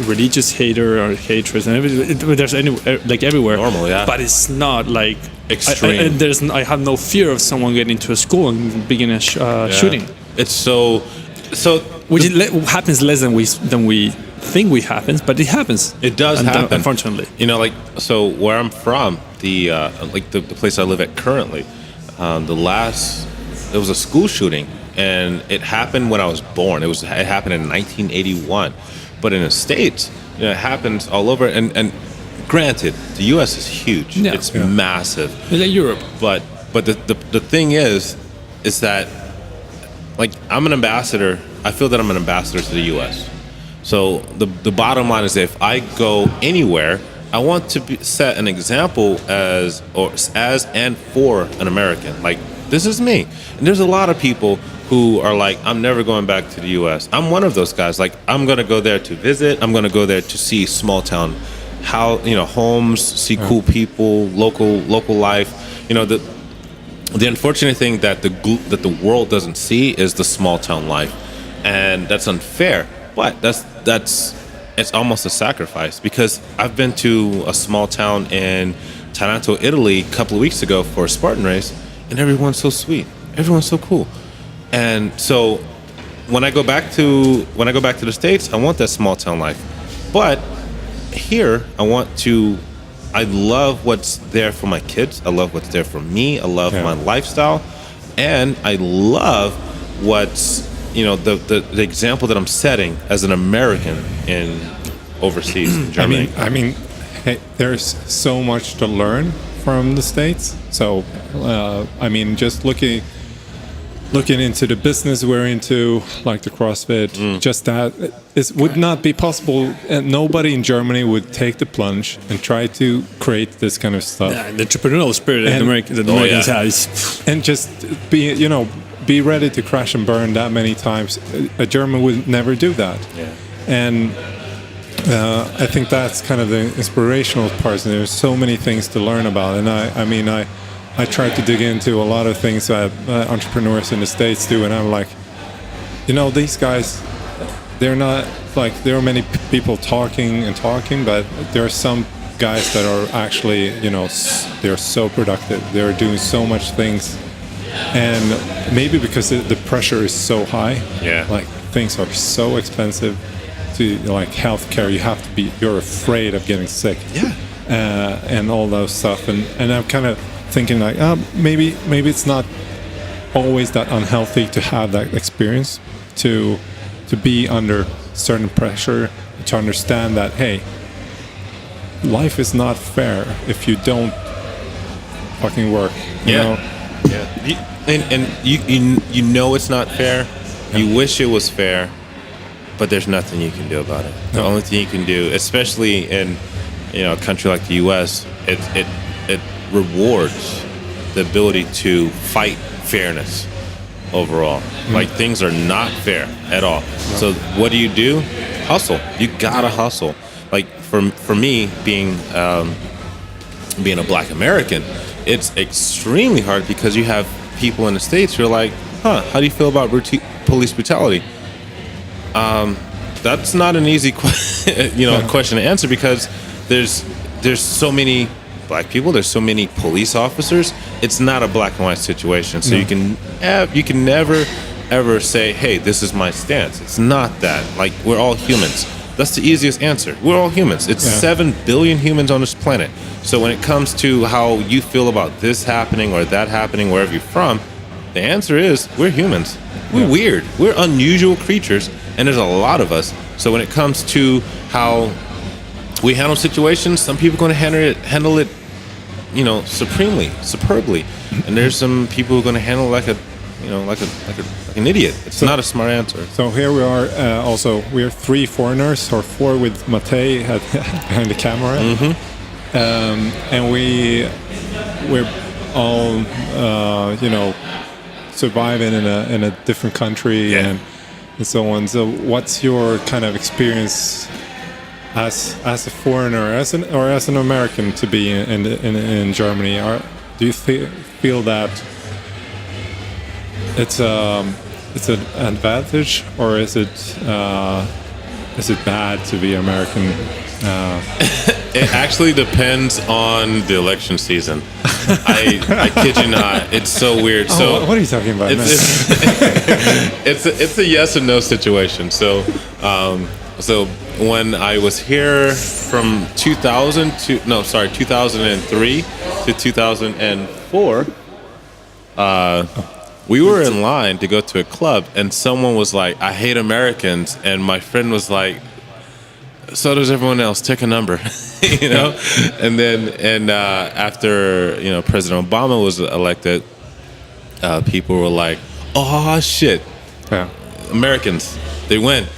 religious hater or hatred and everything. There's everywhere. Normal, yeah. But it's not like extreme. I have no fear of someone getting into a school and begin a shooting. It's so. Which happens less than we think we happens, but it happens. It does happen, unfortunately. So where I'm from, the place I live at currently, it was a school shooting, and it happened when I was born. It happened in 1981, but in the States, it happens all over. And granted, the U.S. is huge. Yeah. It's massive. It's like Europe. But the thing is that, like, I'm an ambassador. I feel that I'm an ambassador to the U.S. So the bottom line is, if I go anywhere, I want to set an example as and for an American. Like, this is me. And there's a lot of people who are like, I'm never going back to the U.S. I'm one of those guys. Like, I'm going to go there to visit. I'm going to go there to see small town, homes, see cool people, local life. The unfortunate thing that the world doesn't see is the small town life, and that's unfair. But it's almost a sacrifice, because I've been to a small town in Taranto, Italy, a couple of weeks ago for a Spartan race, and everyone's so sweet, everyone's so cool, and so when I go back to the States, I want that small town life, but here I love what's there for my kids. I love what's there for me. I love my lifestyle, and I love what's the example that I'm setting as an American in overseas in Germany. I mean, hey, there's so much to learn from the States. So, just looking into the business we're into, like the CrossFit, just that would not be possible. And nobody in Germany would take the plunge and try to create this kind of stuff. Yeah, the entrepreneurial spirit that the Americans have, and just be ready to crash and burn that many times. A German would never do that. Yeah. And I think that's kind of the inspirational part. There's so many things to learn about, and I tried to dig into a lot of things that entrepreneurs in the States do, and I'm like, these guys, they're not like, there are many people talking, but there are some guys that are actually, they're so productive. They're doing so much things, and maybe because the pressure is so high, like things are so expensive. To like healthcare, you're afraid of getting sick, and all those stuff, and I'm kind of thinking like, maybe it's not always that unhealthy to have that experience, to be under certain pressure, to understand that, hey, life is not fair if you don't fucking work. You know? And you it's not fair. You wish it was fair. But there's nothing you can do about it. The only thing you can do, especially in a country like the U.S., it rewards the ability to fight fairness overall. Like, things are not fair at all. So what do? Hustle. You gotta hustle. Like, for me, being a Black American, it's extremely hard, because you have people in the States who are like, how do you feel about police brutality? That's not an easy question to answer, because there's so many Black people, there's so many police officers. It's not a black and white situation, so you can never ever say, hey, this is my stance. It's not that. Like, we're all humans. That's the easiest answer. We're all humans. It's 7 billion humans on this planet. So when it comes to how you feel about this happening or that happening, wherever you're from, the answer is we're humans. We're weird. We're unusual creatures, and there's a lot of us. So when it comes to how we handle situations, some people are going to handle it, superbly, and there's some people who are going to handle it like an idiot. It's not a smart answer. So here we are. Also, we are 3 foreigners, or 4 with Matej behind the camera, and we're all surviving in a different country and so on. So, what's your kind of experience as a foreigner, as an American to be in Germany? Do you feel that it's an advantage, or is it bad to be American? It actually depends on the election season. I kid you not. It's so weird. So what are you talking about? It's a yes and no situation. So when I was here from 2003 to 2004, we were in line to go to a club, and someone was like, "I hate Americans," and my friend was like, "So does everyone else. Take a number," And then after President Obama was elected, people were like, "Oh shit, Americans, they win,"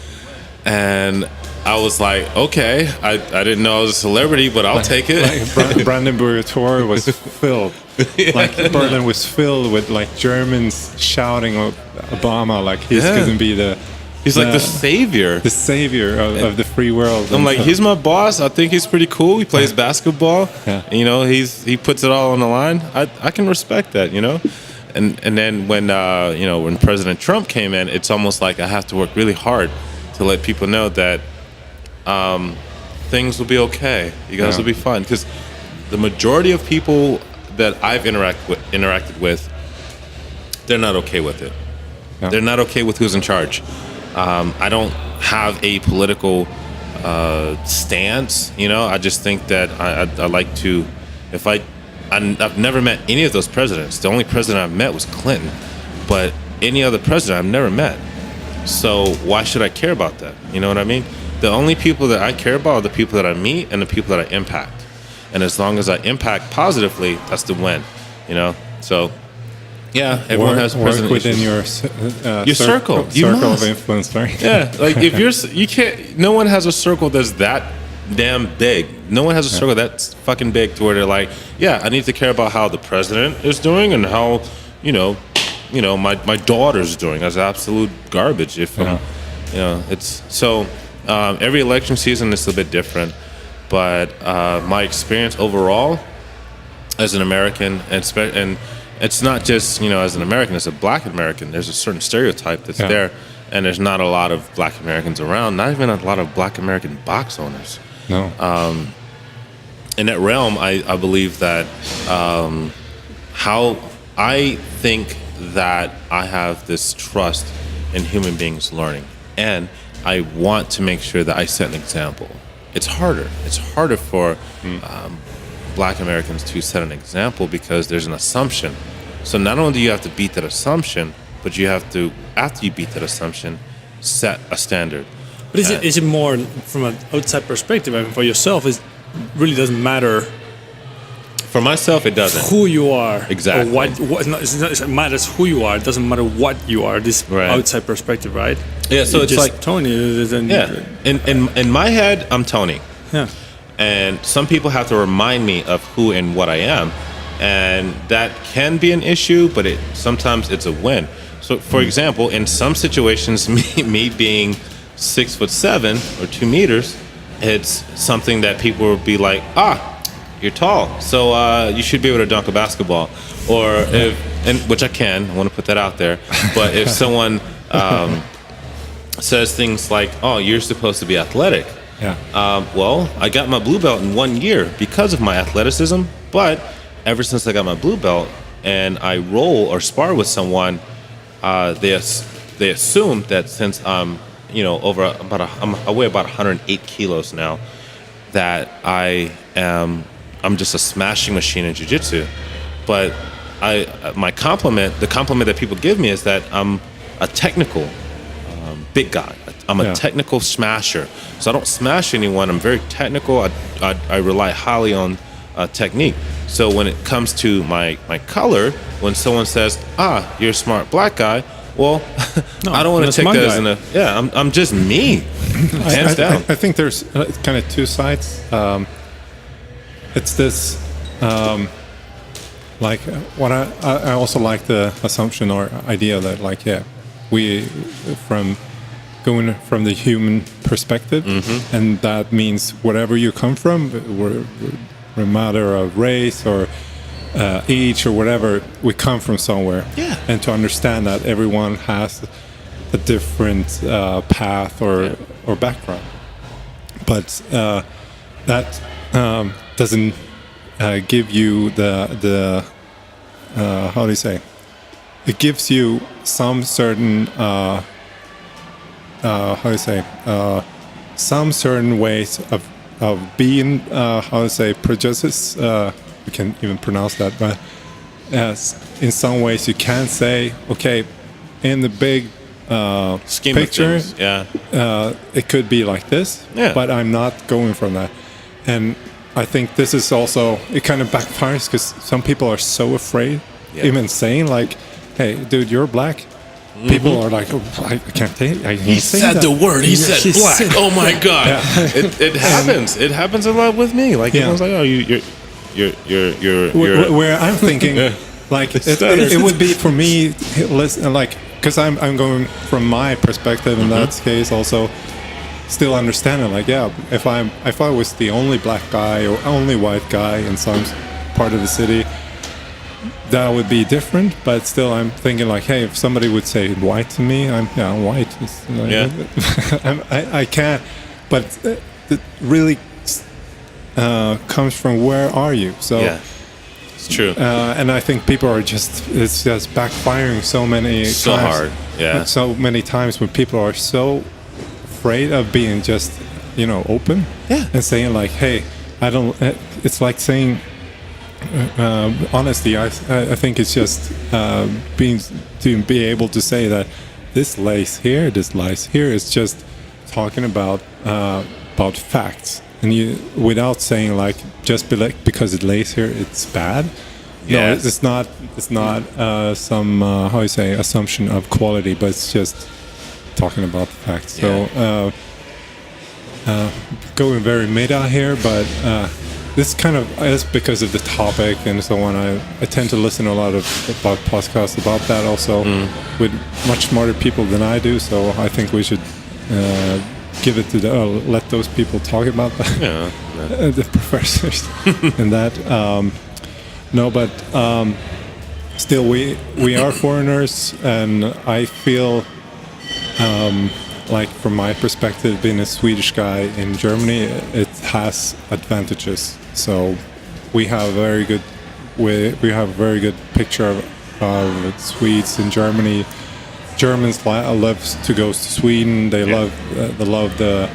and I was like, "Okay, I didn't know I was a celebrity, but I'll take it." Like Brandenburg tour was filled. Like Berlin was filled with like Germans shouting at Obama, like he's going to be he's like the savior. The savior of the free world. I'm like, he's my boss. I think he's pretty cool. He plays basketball. Yeah. He puts it all on the line. I can respect that, And then when President Trump came in, it's almost like I have to work really hard to let people know that things will be okay. You guys will be fine. Because the majority of people that I've interacted with, they're not okay with it. Yeah. They're not okay with who's in charge. I don't have a political stance, I just think that I like to, I've never met any of those presidents. The only president I've met was Clinton, but any other president I've never met. So why should I care about that? You know what I mean? The only people that I care about are the people that I meet and the people that I impact. And as long as I impact positively, that's the win, So, yeah, everyone has president within issues. your circle. Circle of influence, right? Yeah, like if you can't. No one has a circle that's that damn big. No one has a circle that's fucking big to where they're like, yeah, I need to care about how the president is doing and how, my daughter's doing. That's absolute garbage. It's so. Every election season is a bit different, but my experience overall as an American, and it's not just as an American, as a Black American, there's a certain stereotype that's there, and there's not a lot of Black Americans around, not even a lot of Black American box owners. No. In that realm, I believe that how I think that I have this trust in human beings learning, and I want to make sure that I set an example. It's harder. It's harder for Black Americans to set an example because there's an assumption. So not only do you have to beat that assumption, but you have to, after you beat that assumption, set a standard. But is it more from an outside perspective? I mean, for yourself, it really doesn't matter. For myself, it doesn't. Who you are. Exactly. Or it matters who you are. It doesn't matter what you are. This outside perspective, right? Yeah, so it's like Tony. In my head, I'm Tony. Yeah. And some people have to remind me of who and what I am. And that can be an issue, but sometimes it's a win. So, for example, in some situations, me being 6'7" or 2 meters, it's something that people will be like, you're tall, so you should be able to dunk a basketball. Or which I can. I want to put that out there. But if someone says things like, "Oh, you're supposed to be athletic," well, I got my blue belt in 1 year because of my athleticism. But ever since I got my blue belt and I roll or spar with someone, they assume that since I'm I weigh about 108 kilos now, that I am I'm just a smashing machine in jiu-jitsu. But the compliment that people give me is that I'm a technical big guy. I'm a technical smasher. So I don't smash anyone. I'm very technical. I rely highly on technique. So when it comes to my color, when someone says, you're a smart black guy, well, no, I don't want to take that as I'm just me, hands down. I think there's kind of two sides. It's this, like, what I also like the assumption or idea that, like, we going from the human perspective, and that means wherever you come from, no matter of race or age or whatever, we come from somewhere. And to understand that everyone has a different path or background, but that doesn't give you the how do you say? It gives you some certain how do you say? Some certain ways of being how to say prejudice. We can't even pronounce that, but in some ways you can say, okay, in the big scheme picture, of things, it could be like this, but I'm not going from that. And I think this is also, it kind of backfires because some people are so afraid, even saying like, hey, dude, you're black. People are like, oh, I can't say it. He said the word. He said black. Oh my god! It happens. It happens a lot with me. Like everyone's like, oh, you're. Where I'm thinking, like it would be for me, listen, like, because I'm going from my perspective in that case, also still understanding, like, if I was the only black guy or only white guy in some part of the city, that would be different. But still, I'm thinking like, hey, if somebody would say white to me, I'm white. I can't. But it really comes from where are you? So it's true. And I think people are it's just backfiring so many times. So many times when people are so afraid of being just open and saying like, hey, I don't. It's like saying. Honesty, I think it's just to be able to say that this lays here, this lies here. It's just talking about facts, and without saying like just because it lays here, it's bad. No, it's not. It's not some how you say assumption of quality, but it's just talking about the facts. So going very meta here, but. This kind of is because of the topic and so on. I tend to listen to a lot about podcasts about that also with much smarter people than I do. So I think we should give it to let those people talk about that. The professors and that. But still, we are foreigners, and I feel like from my perspective, being a Swedish guy in Germany, it has advantages. So we have a very good picture of Swedes in Germany. Germans love to go to Sweden. They love the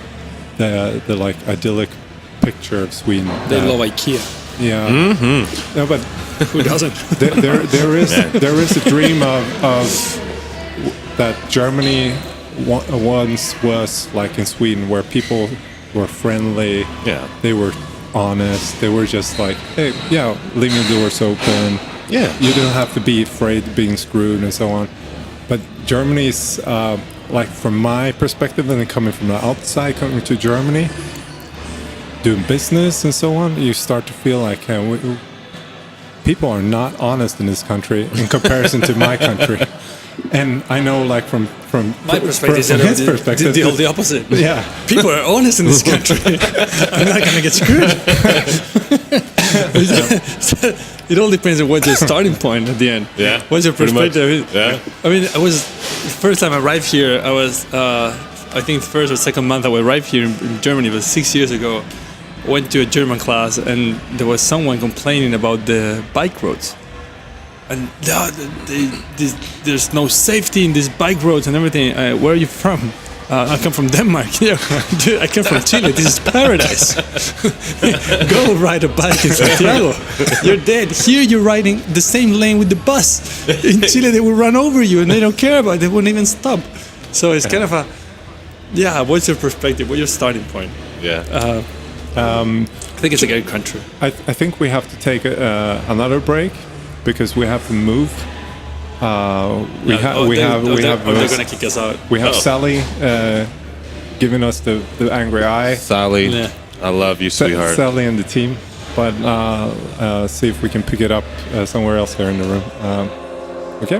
like idyllic picture of Sweden. They love IKEA. Yeah. No, but who doesn't? There is a dream of that Germany once was like in Sweden, where people were friendly. They were honest. They were just like, hey, leaving the doors open. You don't have to be afraid of being screwed and so on. But Germany's like, from my perspective, and then coming from the outside, coming to Germany, doing business and so on, you start to feel like people are not honest in this country in comparison to my country. And I know, like, from my perspective, from his perspective, the opposite. People are honest in this country. I'm not gonna get screwed. It all depends on what's your starting point at the end. What's your perspective? I mean, the first time I arrived here, I was I think first or second month I arrived here in Germany, it was 6 years ago. I went to a German class, and there was someone complaining about the bike roads. And there's no safety in these bike roads and everything. Where are you from? I come from Denmark. Dude, I come from Chile. This is paradise. Go ride a bike in Santiago. You're dead. Here you're riding the same lane with the bus. In Chile they will run over you and they don't care about it. They won't even stop. So it's kind of a, what's your perspective? What's your starting point? Yeah. I think it's a great country. I think we have to take another break because we have to move. They're gonna kick us out. We have Sally giving us the angry eye. Sally, I love you, sweetheart. Sally and the team, but see if we can pick it up somewhere else here in the room. Okay.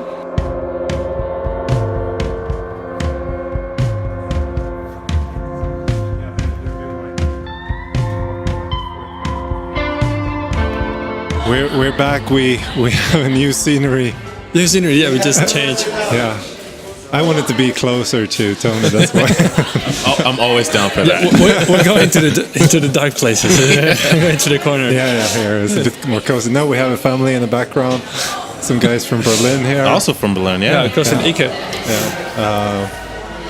We're back. We have a new scenery. New scenery, we just changed. Yeah. I wanted to be closer to Tony, that's why. I'm always down for that. We're going into the dark places. We're going to the corner. Yeah, here it's a bit more cozy. Now we have a family in the background. Some guys from Berlin here. Also from Berlin, CrossFit Ike. Yeah.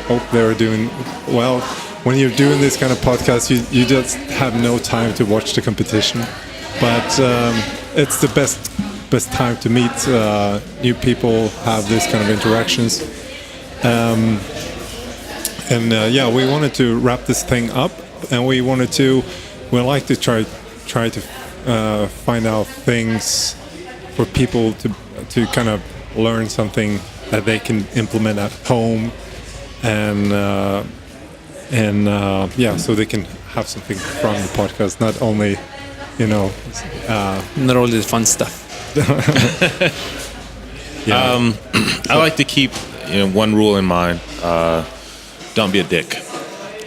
Hope they're doing well. When you're doing this kind of podcast, you just have no time to watch the competition. But it's the best time to meet new people, have this kind of interactions. We wanted to wrap this thing up, and we like to try to find out things for people to kind of learn something that they can implement at home, so they can have something from the podcast, not only, not all this fun stuff. I like to keep one rule in mind. Don't be a dick,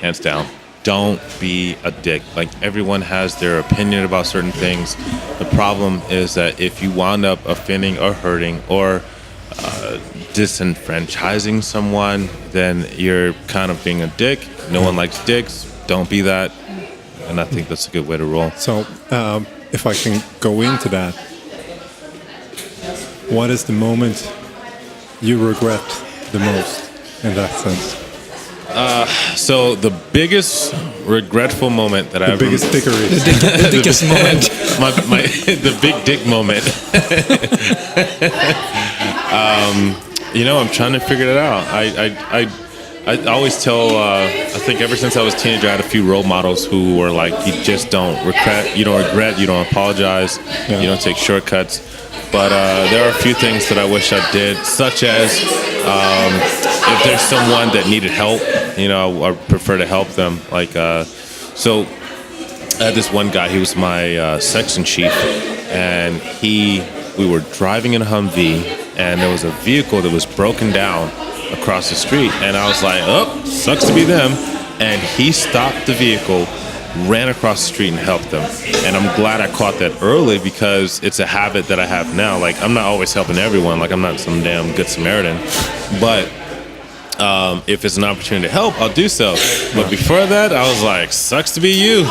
hands down. Don't be a dick. Like, everyone has their opinion about certain things. The problem is that if you wound up offending or hurting or disenfranchising someone, then you're kind of being a dick. No one likes dicks. Don't be that. And I think that's a good way to roll. So if I can go into that, what is the moment you regret the most in that sense? So the biggest regretful moment that the biggest dickery. The biggest moment. The big dick moment. I'm trying to figure it out. I always tell, I think ever since I was a teenager, I had a few role models who were like, you just don't regret, you don't apologize, you don't take shortcuts. But there are a few things that I wish I did, such as if there's someone that needed help, I prefer to help them. Like, so I had this one guy, he was my section chief, and we were driving in a Humvee, and there was a vehicle that was broken down across the street, and I was like, sucks to be them. And he stopped the vehicle, ran across the street and helped them. And I'm glad I caught that early, because it's a habit that I have now. Like, I'm not always helping everyone. Like, I'm not some damn good Samaritan. But if it's an opportunity to help, I'll do so. But before that, I was like, sucks to be you.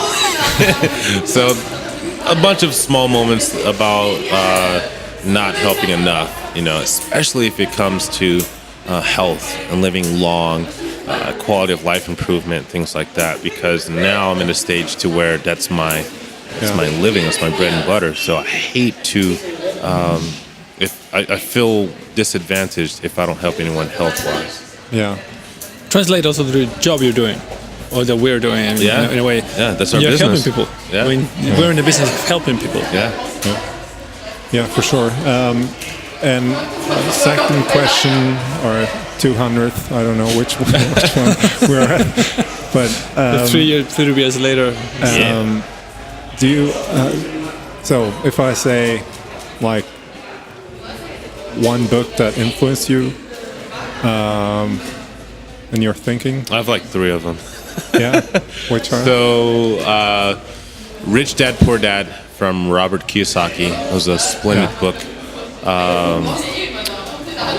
So a bunch of small moments about not helping enough, especially if it comes to health and living long, quality of life improvement, things like that, because now I'm in a stage to where that's my living, that's my bread and butter. So I hate to, if I feel disadvantaged if I don't help anyone health-wise. Yeah. Translate also the job you're doing, or that we're doing, in a way. Yeah, that's our you're business. Helping people. Yeah. We're in the business of helping people. Yeah, for sure. And second question, or 200th, I don't know which one we're at. But 3 years later. Do you? So if I say, like, one book that influenced you in your thinking? I have like 3 of them. Yeah, which are? So, Rich Dad Poor Dad from Robert Kiyosaki. It was a splendid book.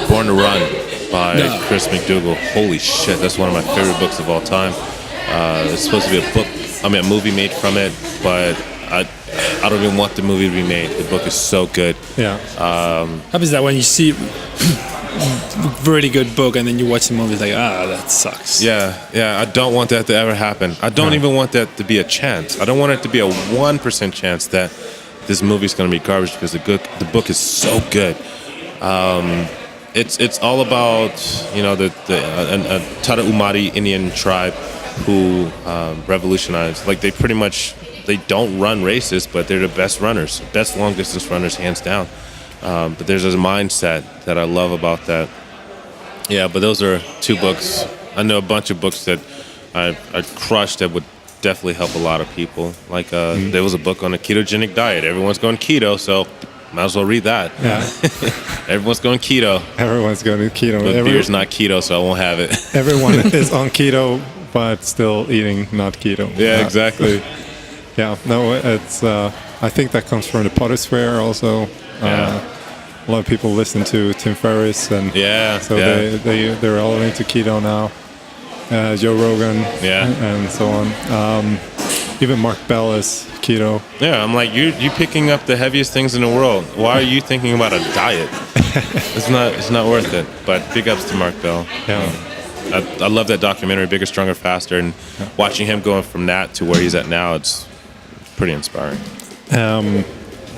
Born to Run by Chris McDougall. Holy shit, that's one of my favorite books of all time. It's supposed to be a movie made from it, but I don't even want the movie to be made. The book is so good. Yeah. Happens that when you see really good book, and then you watch the movie, it's like, that sucks. Yeah. I don't want that to ever happen. I don't even want that to be a chance. I don't want it to be a 1% chance that this movie's going to be garbage because the book is so good. It's all about the Tarahumara Indian tribe who revolutionized. Like they don't run races, but they're the best runners, best long distance runners, hands down. But there's a mindset that I love about that. Yeah, but those are 2 books. I know a bunch of books that I crushed that would definitely help a lot of people. Like there was a book on a ketogenic diet. Everyone's going keto, so might as well read that. Yeah. Everyone's going keto. Everyone's going keto. But beer's not keto, so I won't have it. Everyone is on keto, but still eating not keto. Yeah, exactly. Yeah, no, it's. I think that comes from the Potosphere also. A lot of people listen to Tim Ferriss, and they're all into keto now. Joe Rogan, and so on. Even Mark Bell is keto. Yeah, I'm like, you picking up the heaviest things in the world. Why are you thinking about a diet? It's not worth it. But big ups to Mark Bell. Yeah. I love that documentary, Bigger, Stronger, Faster, and watching him going from that to where he's at now, it's pretty inspiring. And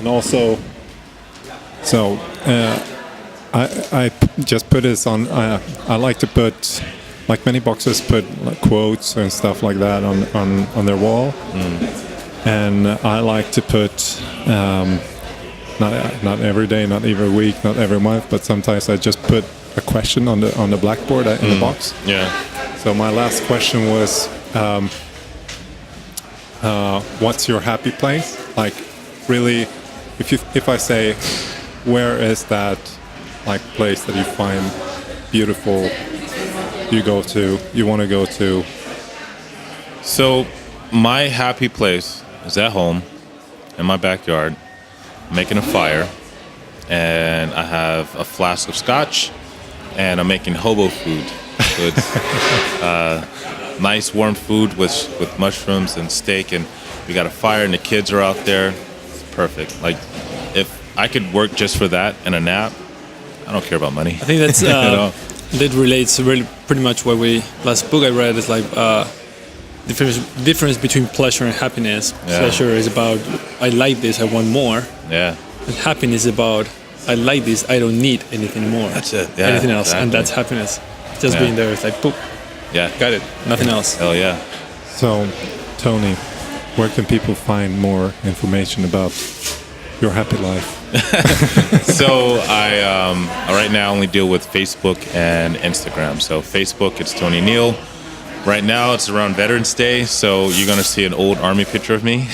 also, so I just put this on. I like to put, like many boxers, put like quotes and stuff like that on their wall, and I like to put not every day, not every week, not every month, but sometimes I just put a question on the blackboard in the box. Yeah. So my last question was, what's your happy place? Like, really, if I say, where is that like place that you find beautiful, you want to go to? So my happy place is at home in my backyard, making a fire, and I have a flask of scotch, and I'm making hobo food. So it's nice warm food with mushrooms and steak, and we got a fire and the kids are out there. It's perfect. Like, if I could work just for that and a nap, I don't care about money. I think that's that relates really pretty much what last book I read is like difference between pleasure and happiness. Yeah. Pleasure is about I like this, I want more. Yeah. And happiness is about I like this, I don't need anything more. That's it. Yeah, anything else, exactly. and that's happiness. Just being there, it's like boop. Yeah. Got it. Nothing else. Hell yeah. So, Tony, where can people find more information about your happy life? So I right now only deal with Facebook and Instagram. So Facebook, it's Tony Neal. Right now it's around Veterans Day, so you're gonna see an old Army picture of me.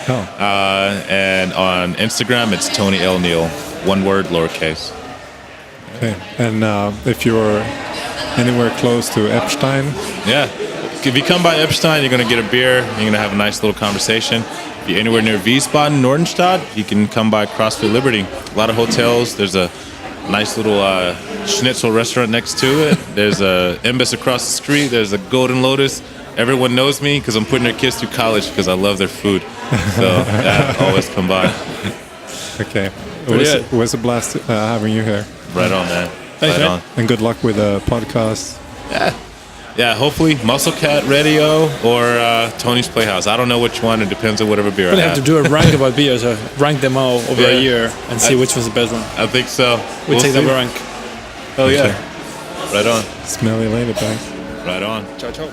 And on Instagram, it's Tony L. Neal, one word, lowercase. Okay. And if you're anywhere close to Epstein, yeah. If you come by Epstein, you're gonna get a beer. You're gonna have a nice little conversation. If you're anywhere near Wiesbaden, Nordenstadt, you can come by CrossFit Liberty. A lot of hotels. There's a nice little schnitzel restaurant next to it. There's a Imbus across the street. There's a Golden Lotus. Everyone knows me because I'm putting their kids through college because I love their food. So always come by. Okay. It was a blast having you here. Right on, man. Thanks, right man. on. And good luck with the podcast. Yeah, hopefully Muscle Cat Radio or Tony's Playhouse. I don't know which one. It depends on whatever beer I We'll have. have to do a rank about beers, rank them all over a year and see which one's the best one. I think so. We'll take see. that rank. Hell yeah. Right on. Smell you later, guys. Right on. Ciao, ciao.